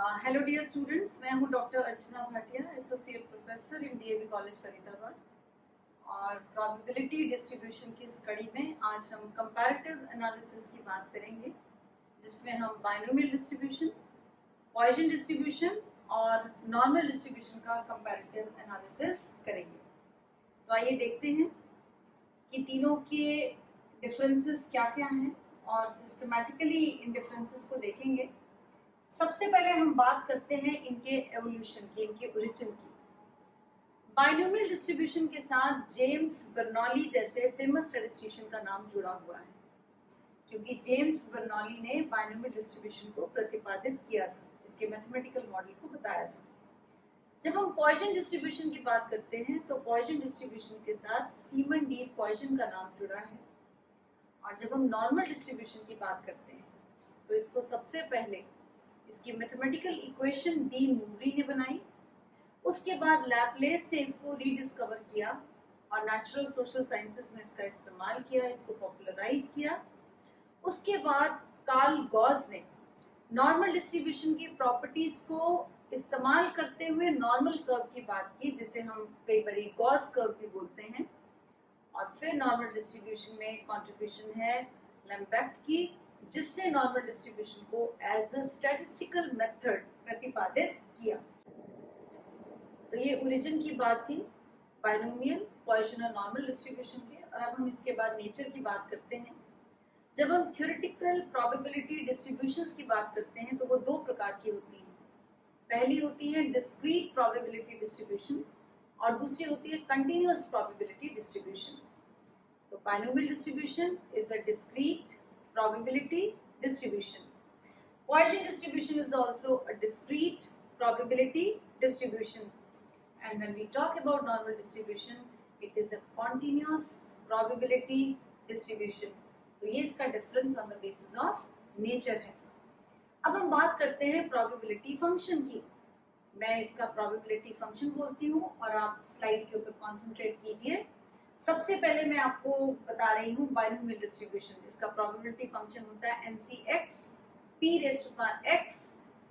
Hello dear students, मैं हूं doctor Archana Bhatia, associate professor in DAV college Faridabad. और probability distribution की इस कड़ी में आज हम कंपैरेटिव एनालिसिस की बात करेंगे, जिसमें हम बायनोमियल डिस्ट्रीब्यूशन, पॉइसन डिस्ट्रीब्यूशन और नॉर्मल डिस्ट्रीब्यूशन का कंपैरेटिव एनालिसिस करेंगे। तो आइए देखते हैं कि तीनों के डिफरेंसेस क्या क्या हैं और सिस्टमैटिकली इन डिफरेंसेस को देखेंगे। सबसे पहले हम बात करते हैं इनके एवोल्यूशन की, इनके ओरिजिन की। बायनोमियल डिस्ट्रीब्यूशन के साथ जेम्स बर्नौली जैसे फेमस स्टैटिस्टिशियन का नाम जुड़ा हुआ है, क्योंकि जेम्स बर्नौली ने बायनोमियल डिस्ट्रीब्यूशन को प्रतिपादित किया था, इसके मैथमेटिकल मॉडल को बताया था। जब हम पॉइसन डिस्ट्रीब्यूशन की बात करते हैं तो पॉइसन डिस्ट्रीब्यूशन के साथ सीमन डी पॉइसन का नाम जुड़ा है। और जब हम नॉर्मल डिस्ट्रीब्यूशन की बात करते हैं तो इसको सबसे पहले इसकी मैथमेटिकल इक्वेशन डी मूरी ने बनाई। उसके बाद लैपलेस ने इसको रीडिस्कवर किया और नेचुरल सोशल साइंसेस में इसका इस्तेमाल किया, इसको पॉपुलराइज किया। उसके बाद कार्ल गॉस ने नॉर्मल डिस्ट्रीब्यूशन की प्रॉपर्टीज को इस्तेमाल करते हुए नॉर्मल कर्व की बात की, जिसे हम कई बार गॉस कर्व भी बोलते हैं। और फिर नॉर्मल डिस्ट्रीब्यूशन में कंट्रीब्यूशन है लैम्बर्ट की, जिसने नॉर्मल डिस्ट्रीब्यूशन को एज अ स्टैटिस्टिकल मेथड प्रतिपादित किया। तो ये ओरिजिन की बात थी बायनोमियल, पॉइसन और नॉर्मल डिस्ट्रीब्यूशन के। और अब हम इसके बाद नेचर की बात करते हैं। जब हम थ्योरेटिकल प्रोबेबिलिटी डिस्ट्रीब्यूशंस की बात करते हैं तो वो दो प्रकार की होती हैं। पहली होती है डिस्क्रीट प्रोबेबिलिटी डिस्ट्रीब्यूशन और दूसरी होती है कंटिन्यूअस प्रोबेबिलिटी डिस्ट्रीब्यूशन। तो binomial distribution is a discrete probability distribution. Poisson distribution is also a discrete probability distribution. And when we talk about normal distribution, it is a continuous probability distribution. तो ये इसका difference on the basis of nature है। अब हम बात करते हैं probability function की। मैं इसका probability function बोलती हूँ और आप स्लाइड के ऊपर concentrate कीजिए। सबसे पहले मैं आपको बता रही हूँ बायनोमियल डिस्ट्रीब्यूशन। इसका प्रोबेबिलिटी फंक्शन होता है NCX P raise to power X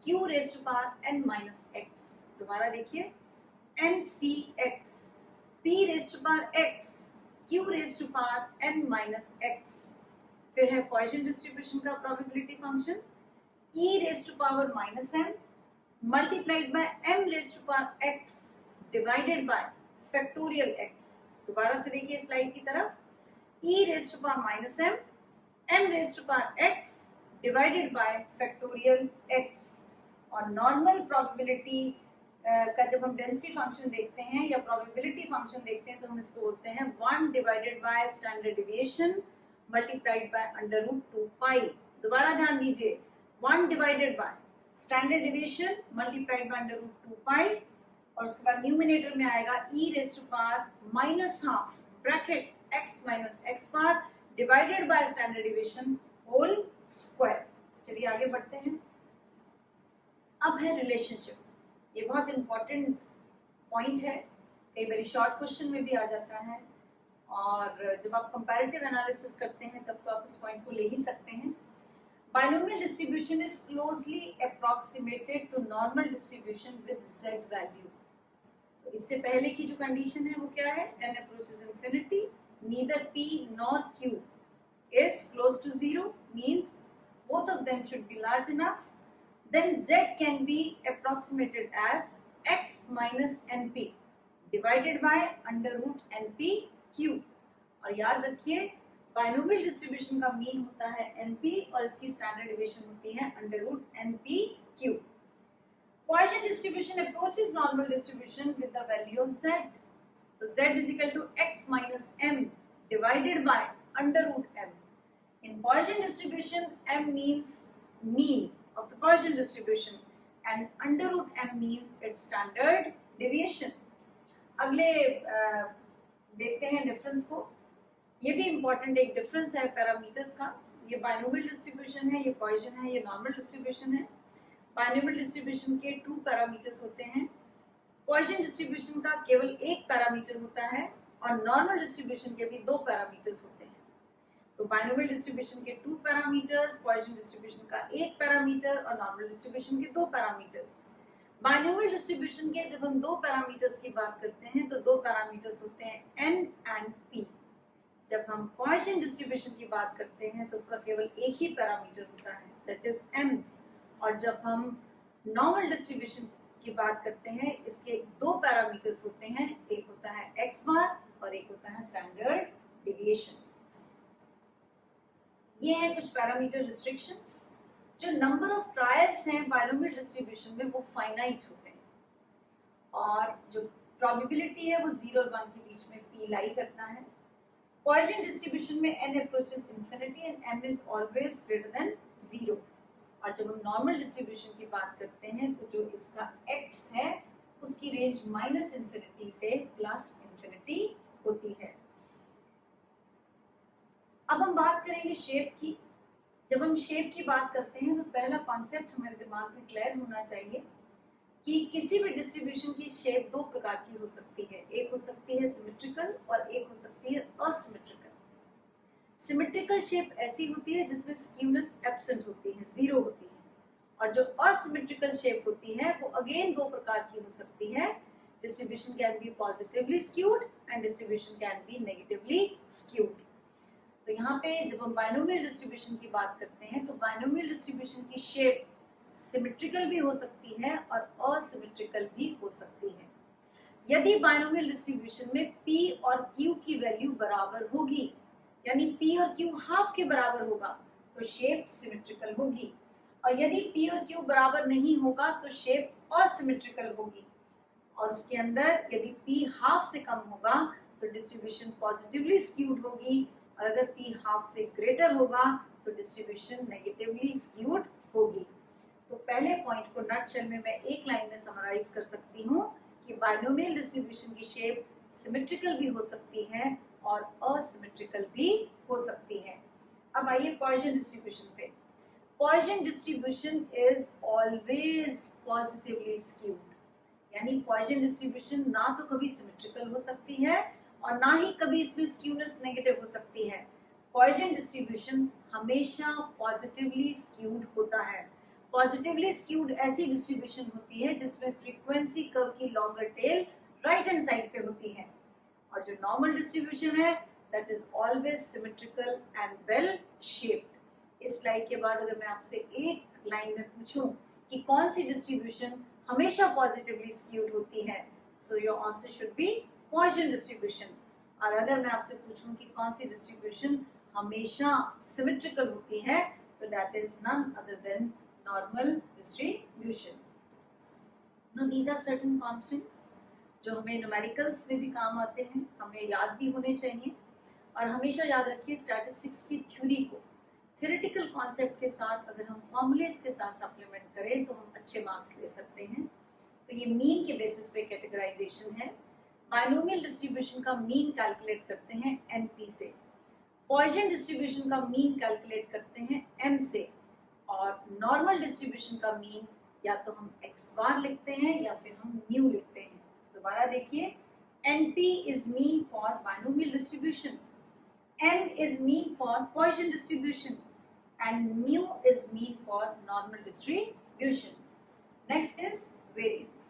Q raise to power N minus X। दोबारा देखिए, NCX P raise to power X Q raise to power N minus X। फिर है पॉइसन डिस्ट्रीब्यूशन का probability function E raise to power minus M multiplied by M raise to power X divided by factorial X। दोबारा से देखिए slide की तरफ, e raise to power minus m m raise to power x divided by factorial x। और normal probability का जब हम density function देखते हैं या प्रोबेबिलिटी फंक्शन देखते हैं तो हम इसको बोलते हैं 1 divided by standard deviation multiplied by under root 2 pi. दोबारा ध्यान दीजिए, 1 divided by standard deviation multiplied by under root 2 pi और उसके बाद न्यूमिनेटर में आएगा e raise to power minus half bracket x minus x bar divided by standard deviation whole square. चलिए आगे बढ़ते हैं। अब है रिलेशनशिप। ये बहुत इंपॉर्टेंट पॉइंट है, कई बार शॉर्ट क्वेश्चन में भी आ जाता है और जब आप कंपैरेटिव एनालिसिस करते हैं तब तो आप इस पॉइंट को ले ही सकते हैं। Binomial distribution is closely approximated to normal distribution with z value. तो इससे पहले की जो कंडीशन है वो क्या है? n approaches infinity, neither p nor q is close to 0, means both of them should be large enough. Then z can be approximated as x minus np divided by under root np q। और याद रखिए binomial distribution का mean होता है np और इसकी standard deviation होती है under root np q। Poisson distribution approaches normal distribution with the value of z. So z is equal to x minus m divided by under root m. In Poisson distribution, m means mean of the Poisson distribution and under root m means its standard deviation. अगले देखते हैं difference को। ये भी important एक difference है parameters का। ये बायनोमियल डिस्ट्रीब्यूशन है, ये पॉइसन है, ये नॉर्मल डिस्ट्रीब्यूशन है। बायनोमियल डिस्ट्रीब्यूशन के 2 पैरामीटर्स होते हैं, पॉइसन डिस्ट्रीब्यूशन का केवल एक पैरामीटर होता है और नॉर्मल डिस्ट्रीब्यूशन के भी 2 पैरामीटर्स होते हैं। तो बाइनोमियल डिस्ट्रीब्यूशन के 2 पैरामीटर्स, पॉइसन डिस्ट्रीब्यूशन का 1 पैरामीटर और नॉर्मल डिस्ट्रीब्यूशन के 2 पैरामीटर्स। बाइनोमियल डिस्ट्रीब्यूशन के जब हम 2 पैरामीटर्स की बात करते हैं तो 2 पैरामीटर्स होते हैं n एंड p। जब हम पॉइसन डिस्ट्रीब्यूशन की बात करते हैं तो उसका केवल एक ही पैरामीटर होता है, दैट इज m। और जब हम नॉर्मल डिस्ट्रीब्यूशन की बात करते हैं इसके 2 पैरामीटर्स होते हैं, एक होता है x बार और एक होता है स्टैंडर्ड डेविएशन। ये है कुछ पैरामीटर रिस्ट्रिक्शंस। जो नंबर ऑफ ट्रायल्स हैं बाइनोमियल डिस्ट्रीब्यूशन में वो फाइनाइट होते हैं और जो प्रोबेबिलिटी है वो 0 और 1 के बीच में p लाई करता है। पॉइसन डिस्ट्रीब्यूशन में n approaches infinity and m is always greater than 0। और जब हम नॉर्मल डिस्ट्रीब्यूशन की बात करते हैं तो जो इसका x है उसकी रेंज -इंफिनिटी से +इंफिनिटी होती है। अब हम बात करेंगे शेप की। जब हम शेप की बात करते हैं तो पहला कॉन्सेप्ट हमारे दिमाग में क्लियर होना चाहिए कि किसी भी डिस्ट्रीब्यूशन की शेप 2 प्रकार की हो सकती है, एक हो सकती है सिमेट्रिकल और एक हो सकती है असिमेट्रिकल। सिमेट्रिकल शेप ऐसी होती है जिसमें स्क्यूनेस एब्सेंट होती है, 0 होती है, और जो असिमेट्रिकल शेप होती है वो अगेन 2 प्रकार की हो सकती है। Distribution can be positively skewed and distribution can be negatively skewed. तो यहाँ पे जब हम बाइनोमियल डिस्ट्रीब्यूशन की बात करते हैं तो बाइनोमियल डिस्ट्रीब्यूशन की शेप सिमेट्रिकल भी हो सकती है और असिमेट्रिकल भी हो सकती है। यदि बाइनोमियल डिस्ट्रीब्यूशन में p और q की वैल्यू बराबर होगी, यानी p और q हाफ के बराबर होगा तो शेप सिमेट्रिकल होगी, और यदि p और q बराबर नहीं होगा तो शेप असिमेट्रिकल होगी। और उसके अंदर यदि p हाफ से कम होगा तो डिस्ट्रीब्यूशन पॉजिटिवली स्क्यूड होगी, और अगर p हाफ से ग्रेटर होगा तो डिस्ट्रीब्यूशन नेगेटिवली स्क्यूड होगी। तो पहले पॉइंट को नटशेल में मैं एक लाइन में समराइज कर सकती हूँ कि बाइनोमियल डिस्ट्रीब्यूशन की शेप सिमेट्रिकल भी हो सकती है और असिमेट्रिकल भी हो सकती है। अब आइए पॉइसन डिस्ट्रीब्यूशन पे। Poisson distribution is always positively skewed, यानी पॉइसन डिस्ट्रीब्यूशन ना तो कभी सिमेट्रिकल हो सकती है और ना ही कभी इसमें स्क्यूनेस नेगेटिव हो सकती है। पॉइसन डिस्ट्रीब्यूशन हमेशा पॉजिटिवली स्क्यूड होता है। पॉजिटिवली स्क्यूड ऐसी डिस्ट्रीब्यूशन होती है जिसमें फ्रीक्वेंसी कर्व की longer tail right hand side पे होती है, और जो नॉर्मल डिस्ट्रीब्यूशन है that is always symmetrical and bell shaped. इस स्लाइड के बाद अगर मैं आपसे एक लाइन में पूछूं कि कौन सी डिस्ट्रीब्यूशन हमेशा पॉजिटिवली स्क्यूड होती है, so your answer should be Poisson distribution. और अगर मैं आपसे पूछूं कि कौन सी डिस्ट्रीब्यूशन हमेशा सिमेट्रिकल होती है तो that is none other than normal distribution. Now these are certain constants जो हमें न्यूमेरिकल्स में भी काम आते हैं, हमें याद भी होने चाहिए। और हमेशा याद रखिए स्टैटिस्टिक्स की थ्योरी को थ्योरेटिकल कॉन्सेप्ट के साथ अगर हम फॉर्मूलेस के साथ सप्लीमेंट करें तो हम अच्छे मार्क्स ले सकते हैं। तो ये मीन के बेसिस पे कैटेगराइजेशन है। बाइनोमियल डिस्ट्रीब्यूशन का मीन कैलकुलेट करते हैं NP से, पॉइसन डिस्ट्रीब्यूशन का मीन कैलकुलेट करते हैं M से, और नॉर्मल डिस्ट्रीब्यूशन का मीन या तो हम x बार लिखते हैं या फिर हम म्यू लिखते हैं। दोबारा देखिए, NP is mean for binomial distribution, M is mean for Poisson distribution, and mu is mean for normal distribution. Next is variance.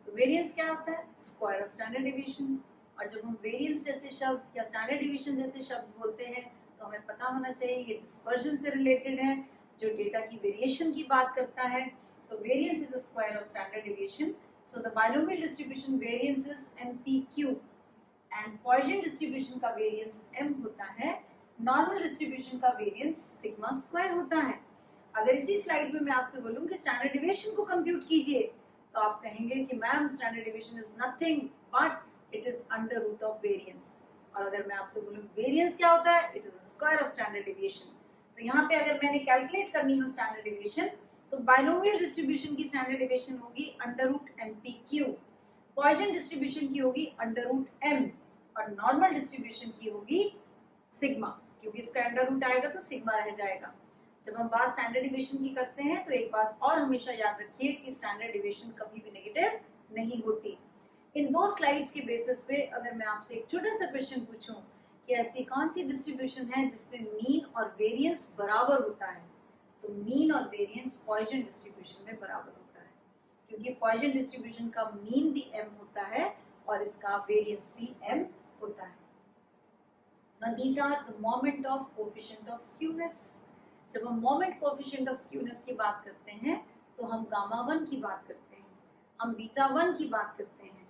तो variance क्या होता है? Square of standard deviation। और जब हम variance जैसे शब्द या standard deviation जैसे शब्द बोलते हैं तो हमें पता होना चाहिए ये dispersion से related है, जो डेटा की वेरिएशन की बात करता है। तो variance is a square of standard deviation. So the binomial distribution variance is NPQ and Poisson distribution का वेरिएंस M होता है, नॉर्मल डिस्ट्रीब्यूशन का वेरिएंस सिग्मा स्क्वायर होता है। अगर इसी स्लाइड में मैं आपसे बोलूं कि स्टैंडर्ड डेविएशन को कंप्यूट कीजिए तो आप कहेंगे कि ma'am standard deviation is nothing but it is under root of variance. और अगर मैं आपसे बोलूं वेरिएंस क्या होता है, it is square of standard deviation. तो यहाँ पे अगर मैंने कैलकुलेट करनी हो स्टैंडर्ड डेविएशन तो बाइनोमियल डिस्ट्रीब्यूशन की स्टैंडर्ड डेविएशन होगी under root NPQ, Poisson distribution की होगी अंडर रूट M, और नॉर्मल डिस्ट्रीब्यूशन की होगी सिग्मा, क्योंकि इसका अंडर रूट आएगा तो सिग्मा रह जाएगा। जब हम बात स्टैंडर्ड डेविएशन की करते हैं तो एक बात और हमेशा याद रखिए कि स्टैंडर्ड डेविएशन कभी भी नेगेटिव नहीं होती। इन 2 स्लाइड्स के बेसिस पे अगर मैं आपसे एक छोटा सा क्वेश्चन पूछूं कि ऐसी कौन सी डिस्ट्रीब्यूशन है जिसमें मीन और वेरिएंस बराबर होता है। तो मीन और वेरिएंस पॉइसन डिस्ट्रीब्यूशन में बराबर होता है, क्योंकि पॉइसन डिस्ट्रीब्यूशन का मीन भी m होता है और इसका वेरिएंस भी m होता है। Now these are the moment of coefficient of skewness. जब हम moment coefficient of skewness की बात करते हैं तो हम गामा 1 की बात करते हैं, हम बीटा 1 की बात करते हैं,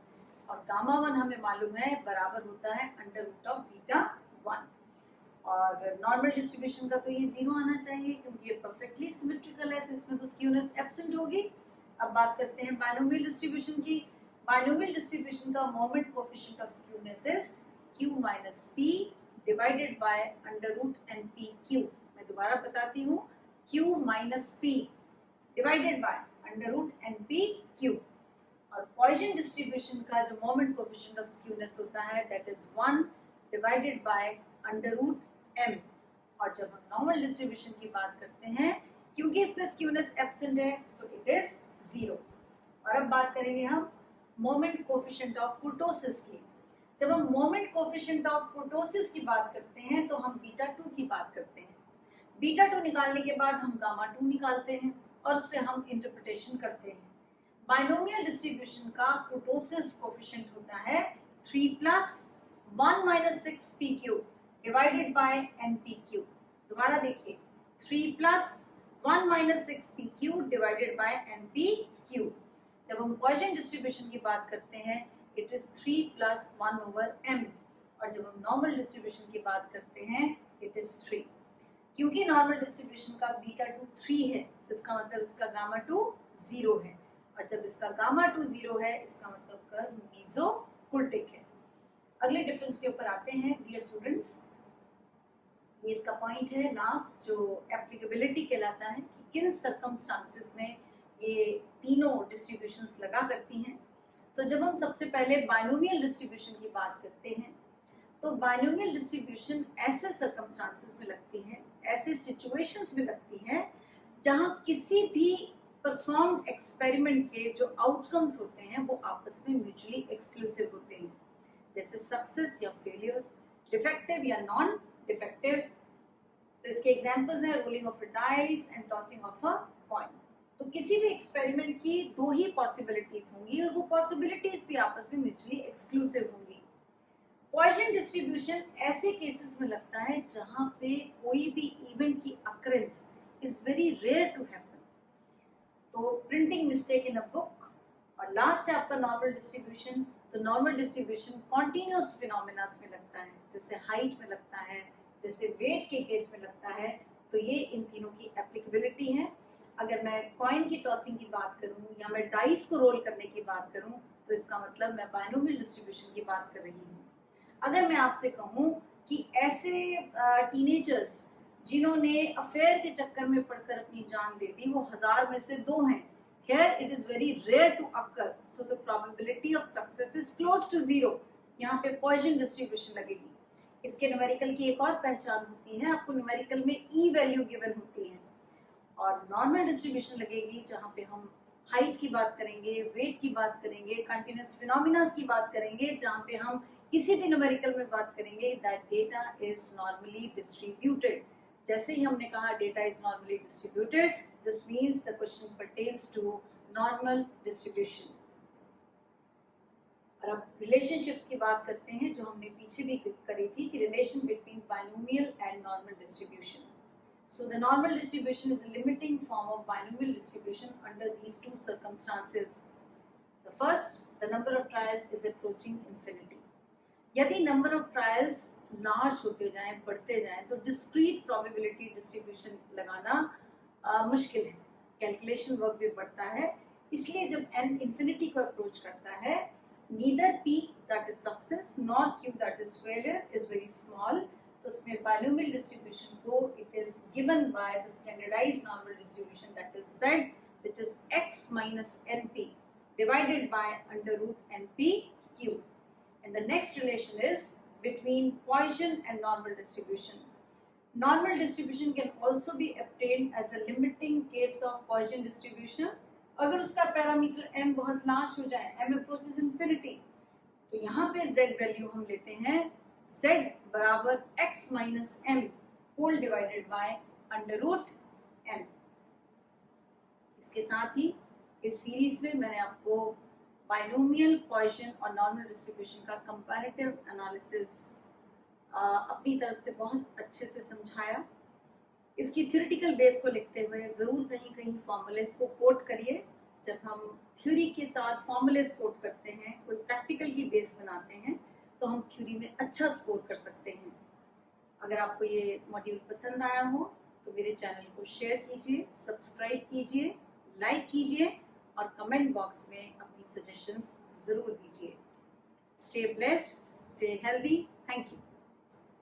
और गामा 1 हमें मालूम है बराबर होता है अंडर रूट ऑफ बीटा 1। और नॉर्मल डिस्ट्रीब्यूशन का तो ये 0 आना चाहिए क्योंकि ये परफेक्टली सिमेट्रिकल है, तो इसमें तो स्क्यूनेस एब्सेंट होगी। अब बात करते हैं बाइनोमियल डिस्ट्रीब्यूशन की। बाइनोमियल डिस्ट्रीब्यूशन का moment coefficient of skewness is q minus p divided by under root npq। मैं दोबारा बताती हूँ, q minus p divided by under root npq। और पॉइसन डिस्ट्रीब्यूशन का जो मोमेंट कोएफिशिएंट ऑफ स्क्यूनेस होता है that is 1 divided by under root m। और जब हम नॉर्मल डिस्ट्रीब्यूशन की बात करते हैं, क्योंकि इसमें स्क्यूनेस एब्सेंट है, सो इट इज 0। और अब बात करेंगे हम मोमेंट कोएफिशिएंट ऑफ कुर्टोसिस की। जब हम मोमेंट कोएफिशिएंट ऑफ कुर्टोसिस की बात करते हैं तो हम बीटा 2 की बात करते हैं। बीटा 2 निकालने के बाद हम गामा 2 निकालते हैं और उससे हम इंटरप्रिटेशन करते हैं। बाइनोमियल डिस्ट्रीब्यूशन का कुर्टोसिस कोएफिशिएंट होता है 3 plus 1 minus 6pq divided by npq। दोबारा देखिए, 3 plus 1 minus 6pq divided by npq। जब हम पॉइसन डिस्ट्रीब्यूशन की बात करते हैं it is 3 plus 1 over m, और जब हम नॉर्मल डिस्ट्रीब्यूशन की बात करते हैं इट इज 3। क्योंकि नॉर्मल डिस्ट्रीब्यूशन का बीटा 2 3 है तो इसका मतलब इसका गामा 2 0 है, और जब इसका गामा 2 0 है इसका मतलब कर्व मेसोकुर्टिक है। अगले डिफरेंस के ऊपर आते हैं डियर स्टूडेंट्स। ये इसका पॉइंट है लास्ट, जो एप्लीकेबिलिटी कहलाता है कि किन सर्कमस्टांसेस में ये तीनों डिस्ट्रीब्यूशंस लगा करती हैं। तो जब हम सबसे पहले बाइनोमियल डिस्ट्रीब्यूशन की बात करते हैं तो बाइनोमियल डिस्ट्रीब्यूशन ऐसे सर्कमस्टांसेस में लगती है, ऐसे सिचुएशंस में लगती है जहां किसी भी परफॉर्म्ड एक्सपेरिमेंट के जो आउटकम्स होते हैं वो आपस में म्यूचुअली एक्सक्लूसिव होते हैं, जैसे सक्सेस या फेलियर, डिफेक्टिव या नॉन डिफेक्टिव। तो इसके एग्जांपल्स हैं rolling of a dice and tossing of a coin. तो किसी भी एक्सपेरिमेंट की दो ही पॉसिबिलिटीज होंगी और वो पॉसिबिलिटीज भी आपस में म्यूचुअली एक्सक्लूसिव होंगी। पॉइसन डिस्ट्रीब्यूशन ऐसे केसेस में लगता है जहां पे कोई भी इवेंट की occurrence is very rare to happen. तो printing mistake in a book, और लास्ट है आपका नॉर्मल डिस्ट्रीब्यूशन। तो नॉर्मल डिस्ट्रीब्यूशन कॉन्टिन्यूअस फिनोमेनास में लगता है, जैसे हाइट में लगता है, जैसे वेट के केस में लगता है। तो ये इन तीनों की एप्लीकेबिलिटी है। अगर मैं कॉइन की टॉसिंग की बात करूं या मैं डाइस को रोल करने की बात करूं तो इसका मतलब मैं बाइनोमियल डिस्ट्रीब्यूशन की बात कर रही हूँ। अगर मैं आपसे कहूँ कि ऐसे टीनेजर्स जिन्होंने अफेयर के चक्कर में पड़कर अपनी जान दे दी वो 1000 में से 2 हैं, here it is very rare to occur, so the probability of success is close to 0। यहाँ पे पॉइसन डिस्ट्रीब्यूशन लगेगी। इसके न्यूमेरिकल की एक और पहचान होती है, आपको न्यूमेरिकल में ई वैल्यू गिवन होती है, और नॉर्मल डिस्ट्रीब्यूशन लगेगी जहाँ पे हम हाइट की बात करेंगे, वेट की बात करेंगे, कंटिन्यूअस फिनोमिनास की बात करेंगे, जहाँ पे हम किसी भी न्यूमेरिकल में बात करेंगे that data is normally distributed. जैसे ही हमने कहा data is normally distributed, this means the question pertains to normal distribution। और अब रिलेशनशिप्स की बात करते हैं जो हमने पीछे भी करी थी कि relation between binomial and normal distribution. So the normal distribution is a limiting form of binomial distribution under these two circumstances. The first, the number of trials is approaching infinity. यदि number of trials large होते जाएं, बढ़ते जाएं, तो discrete probability distribution लगाना मुश्किल है, calculation work भी बढ़ता है। इसलिए जब n इंफिनिटी को अप्रोच करता है, neither p that is success nor q that is failure is very small। तो उसमें बाइनोमियल डिस्ट्रीब्यूशन को it is given by the standardized normal distribution that is z, which is x minus np divided by under root npq। And the next relation is between Poisson and normal distribution. Normal distribution can also be obtained as a limiting case of Poisson distribution। अगर उसका parameter m बहुत large हो जाए, m approaches infinity, तो यहाँ पे z value हम लेते हैं z बराबर x minus m whole divided by under root m। इसके साथ ही इस सीरीज में मैंने आपको बाइनोमियल, पॉइसन और नॉर्मल डिस्ट्रीब्यूशन का कंपैरेटिव एनालिसिस अपनी तरफ से बहुत अच्छे से समझाया। इसकी थ्योरेटिकल बेस को लिखते हुए ज़रूर कहीं कहीं फॉर्मूलेस को कोट करिए। जब हम थ्योरी के साथ फॉर्मूलेस कोट करते हैं, कोई प्रैक्टिकल की बेस बनाते हैं, तो हम थ्योरी में अच्छा स्कोर कर सकते हैं। अगर आपको ये मॉड्यूल पसंद आया हो तो मेरे चैनल को शेयर कीजिए, सब्सक्राइब कीजिए, लाइक कीजिए और कमेंट बॉक्स में अपनी सजेशंस ज़रूर दीजिए। Stay blessed, stay healthy. Thank you.